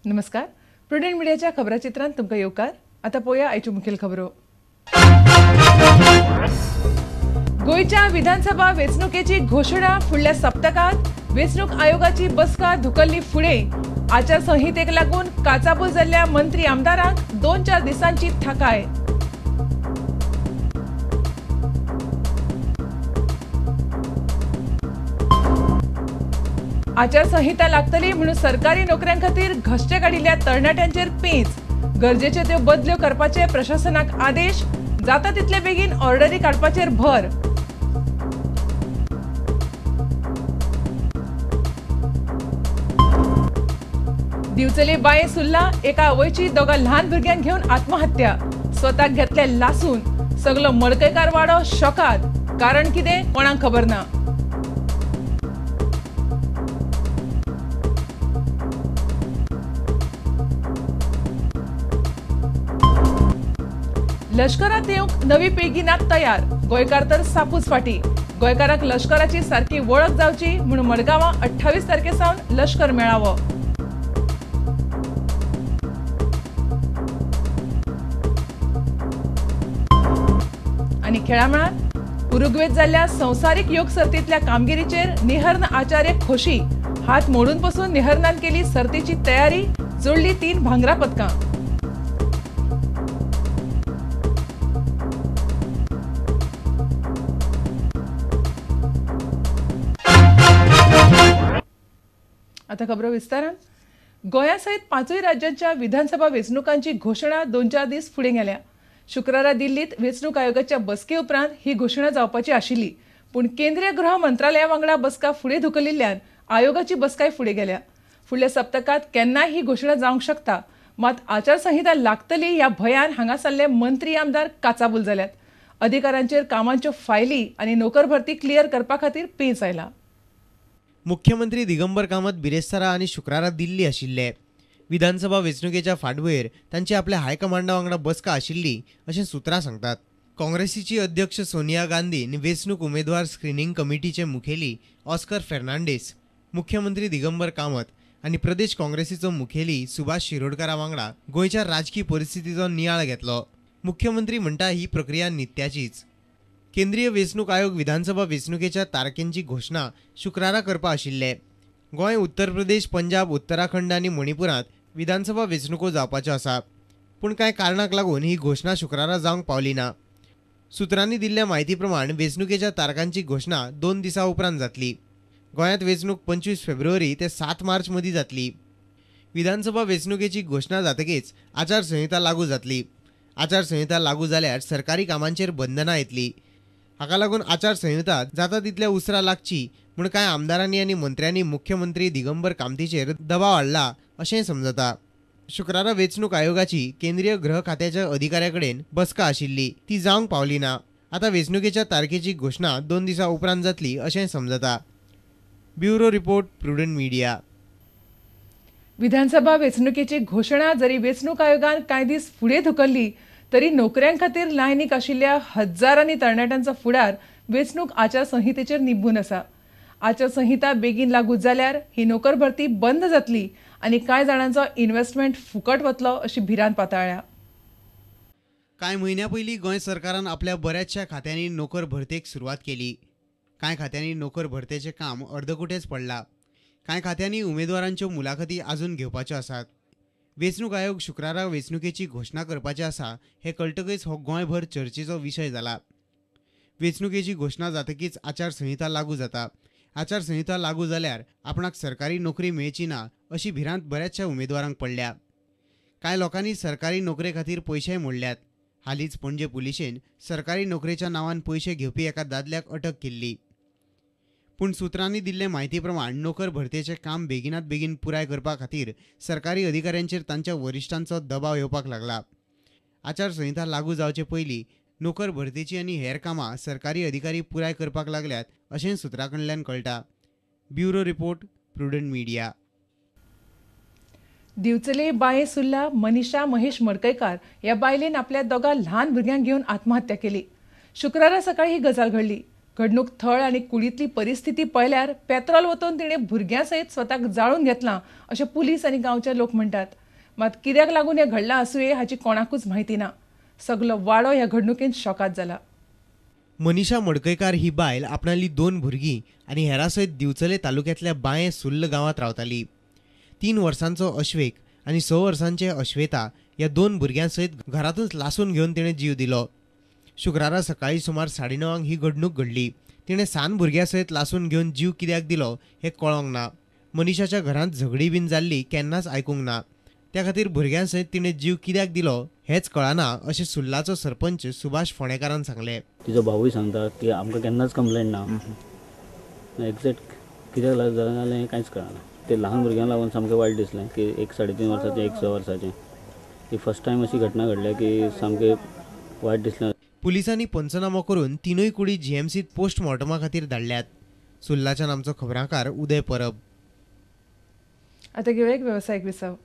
नमस्कार. प्रुडंट मीडियाच्या खबराचित्रांत तुमकां येवकार. आता पळोवया आयच्यो मुखेल खबरो. गोयच्या विधानसभा वेंचणुकेची घोषणा फुडल्या सप्तकांत वेंचणूक आयोगाची बसका धुकल्ली फुडें. आचारसंहितेक लागून काचाबूल जाल्ल्या मंत्री आमदारांक 2-4 दिसांची थाकाय. आचारसंहिता लागतली म्हणून सरकारी नोकऱ्यां खातीर घश्टे काडिल्ल्या तरणाट्यांचेर पेंच. गरजेच्यो त्यो बदल्यो करपाचे प्रशासनाक आदेश. जाता तितले बेगीन ऑर्डरी काडपाचेर भर. दिवचले बाये सुल्ला एका आवयची दोगा ल्हान भुरग्यांक घेवन आत्महत्या. स्वताक घेतले लासून. सगलो मडकयकार वाडो शॉकात. कारण कितें कोणाक खबर ना. लष्करात येवंक नवी पिळगी नात तयार. गोंयकार तर सापूच फाटी. गोंयकारांक लष्कराची सारकी वळख जावची म्हणून मडगांवां 28 तारखेसावन लष्कर मेळावो. आनी खेळा मळार उरुग्वेत जाल्ल्या संवसारीक योग सर्तींतल्या कामगिरीचेर निहर्न आचार्य खोशी. हात मोडून पसून निहर्नान केली सर्तीची तयारी. जोडली 3 भांगरा पदकां. आता खबरो विस्तारान. गोंया सयत 5 राज्यांच्या विधानसभा वेंचणुकांची घोषणा 2-4 दीस फुडें गेल्या. शुक्रारा दिल्लीत वेंचणूक आयोगाच्या बसके उपरांत ही घोषणा जावपाची आशिल्ली. पूण केंद्रीय गृह मंत्रालया वांगडा बसका फुडें धुकलिल्ल्यान आयोगाची बसकाय फुडें गेल्या. फुडल्या सप्तकांत केन्नाय ही घोषणा जावंक शकता. मात आचारसंहिता लागतली ह्या भयान हांगासरले मंत्री आमदार काचाबूल जाल्यात. अधिकाऱ्यांचेर कामांच्यो फायली आनी नोकर भरती क्लियर करपा खातीर पेंच आयला. मुख्यमंत्री दिगंबर कामत बिरेस्तारा आनी शुक्रारा दिल्ली आशिल्ले. विधानसभा वेंचणुकेच्या फाटभुंयेर तांची आपल्या हायकमांडा वांगडा बसका आशिल्ली अशें सुत्रां सांगतात. काँग्रेसीची अध्यक्ष सोनिया गांधी आनी वेंचणूक उमेदवार स्क्रीनिंग कमिटीचे मुखेली ऑस्कर फेर्नांडीस, मुख्यमंत्री दिगंबर कामत आनी प्रदेश काँग्रेसीचो मुखेली सुभाष शिरोडकारा वांगडा गोंयच्या राजकीय परिस्थितीचो नियाळ घेतलो. मुख्यमंत्री म्हणटा ही प्रक्रिया नित्याचीच. केंद्रीय वेंचणूक आयोग विधानसभा वेंचणुकेच्या तारखेंची घोषणा शुक्रारा करपा आशिल्ले. गोंय, उत्तर प्रदेश, पंजाब, उत्तराखंड आनी मणिपुरांत विधानसभा वेंचणुको जावपाच्यो आसा. पूण कांय कारणाक लागून ही घोषणा शुक्रारा जावंक पावली ना. सुत्रांनी दिल्ल्या म्हायती प्रमाण वेंचणुकेच्या तारखांची घोषणा 2 दिसां उपरांत जातली. गोंयांत वेंचणूक 25 फेब्रुवारी ते 7 मार्च मदीं जातली. विधानसभा वेंचणुकेची घोषणा जातकीच आचारसंहिता लागू जातली. आचारसंहिता लागू जाल्यार सरकारी कामांचेर बंधनां येतली. हाका लागून आचारसंहिता जाता तितल्या उसरा लागची म्हूण कांय आमदारांनी आनी मंत्र्यांनी मुख्यमंत्री दिगंबर कामतीचेर दबाव हाडला अशेंय समजता. शुक्रारा वेंचणूक आयोगाची केंद्रीय गृह खात्याच्या अधिकाऱ्या कडेन बसका आशिल्ली. ती जावंक पावली ना. आता वेंचणुकेच्या तारखेची घोषणा 2 दिसां उपरांत जातली अशेंय समजता. Bureau report, Prudent Media. विधानसभा वेंचणुकेची घोषणा जरी वेंचणूक आयोगान कांय दीस फुडें धुकल्ली तरी नोकऱ्यां खातीर लायनीक आशिल्ल्या हजारांनी तरणाट्यांचो फुडार वेंचणूक आचारसंहितेचेर निंबून आसा. आचारसंहिता बेगीन लागू जाल्यार ही नोकर भरती बंद जातली आनी कांय जाणांचो इन्व्हेस्टमेंट फुकट वतलो अशी भिरांत पाताळ्या. कांय म्हयन्या पयलीं गोंय सरकारान आपल्या बऱ्याचशा खात्यांनी नोकर भरतेक सुरवात केली. कांय खात्यांनी नोकर भरतेचें काम अर्दकुटेच पडलां. कांय खात्यांनी उमेदवारांच्यो मुलाखती आजून घेवपाच्यो आसात. वेंचणूक आयोग शुक्रारा वेंचणुकेची घोषणा करपाचे आसा हे कळटकच हो गोंयभर चर्चेचो विशय जाला. वेंचणुकेची घोषणा जातकीच आचारसंहिता लागू जाता. आचारसंहिता लागू जाल्यार आपणाक सरकारी नोकरी मेळची ना अशी भिरांत बऱ्याचशा उमेदवारांक पडल्या. कांय लोकांनी सरकारी नोकरे खातीर पयशेय मोडल्यात. हालींच पणजे पुलिशेन सरकारी नोकरेच्या नांवान पयशे घेवपी एका दादल्याक अटक केल्ली. पूण सुत्रांनी दिल्ले म्हायती प्रमाण नोकर भरतेचें काम बेगिनात बेगीन पुराय करपा खातीर सरकारी अधिकाऱ्यांचेर तांच्या वरिश्ठांचो दबाव येवपाक लागला. आचारसंहिता लागू जावचे पयलीं नोकर भरतेची आनी हेर कामां सरकारी अधिकारी पुराय करपाक लागल्यात अशें सुत्रां कडल्यान कळटा. Bureau report, Prudent Media. दिवचले बाये सुर्ला मनीषा महेश मडकयकार ह्या बायलेन आपल्या दोगा ल्हान भुरग्यांक घेवन आत्महत्या केली. शुक्रारा सकाळी ही गजाल घडली. घडणूक थळ आनी कुडींतली परिस्थिती पळयल्यार पेत्रोल वतून तिणे भुरग्यां सयत स्वताक जाळून घेतलां अशें पुलीस आनी गांवचे लोक म्हणटात. मात कित्याक लागून हें घडलां आसूंये हाची कोणाकूच म्हायती ना. सगलो वाडो ह्या घडणुकेंत शॉकात जाला. मनीषा मडकयकार ही बायल आपणाली 2 भुरगीं आनी हेरां सयत दिवचले तालुक्यांतल्या बाये सुर्ल गांवांत रावताली. 3 वर्सांचो अश्वेक आनी 6 वर्सांचे अश्वेता ह्या 2 भुरग्यां सयत घरातूंच लासून घेवन तिणें जीव दिलो. शुक्रारा सकाळी सुमार 9:30 ही घडणूक घडली. तिणें सान भुरग्यां सयत लासून घेवन जीव कित्याक दिलो हें कळोंक ना. मनीषाच्या घरांत झगडी बीन जाल्ली केन्नाच आयकूंक ना. त्या खातीर भुरग्यां सयत तिणें जीव कित्याक दिलो हेंच कळना अशें सुर्लाचो सरपंच सुभाष फोंडेकारान सांगलें. तिजो भाऊय सांगता की आमकां केन्नाच कंप्लेंट ना. एक्झॅक्ट कित्याक जालें जाल्यार हें कांयच कळना. ते ल्हान भुरग्यांक लागून सामकें वायट दिसलें की एक 3.5 वर्साचें एक 6 वर्साचें ही फर्स्ट टायम अशी घटना घडल्या की सामकें वायट दिसलें. पुलिसांनी पंचनामो करून तिनूय कुडी जीएमसीत पोस्टमॉर्टमा खातीर धाडल्यात. सुर्लाच्यान आमचो खबराकार उदय परब. आतां घेवया एक वेवसायीक विसाव.